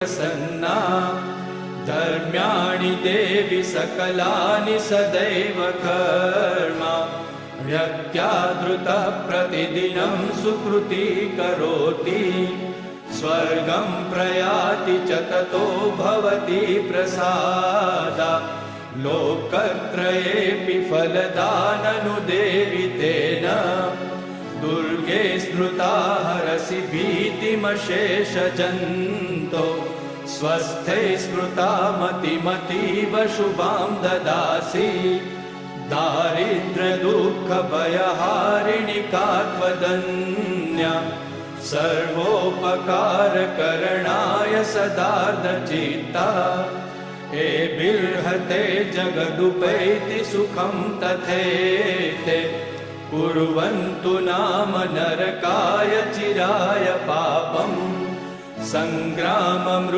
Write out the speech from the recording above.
प्रसन्ना धर्म्याणि देवि सकलानि सदैव कर्मा व्यक्त्यादृतः प्रतिदिनं सुकृती करोति स्वर्गं प्रयाति च ततो भवति प्रसादा लोकत्रयेऽपि फलदाननुदेवि तेन दुर्गे स्मृता हरसि भीतिमशेषजन्तो स्वस्थै स्मृता मतिमतीव शुभां ददासि दारिद्र्यदुःखभयहारिणि का त्वदन्या सर्वोपकारकरणाय सदार्धचित्ता एभिर्हते जगदुपैति सुखं तथैते कुर्वन्तु नाम नरकाय चिराय पापम् संग्रामम्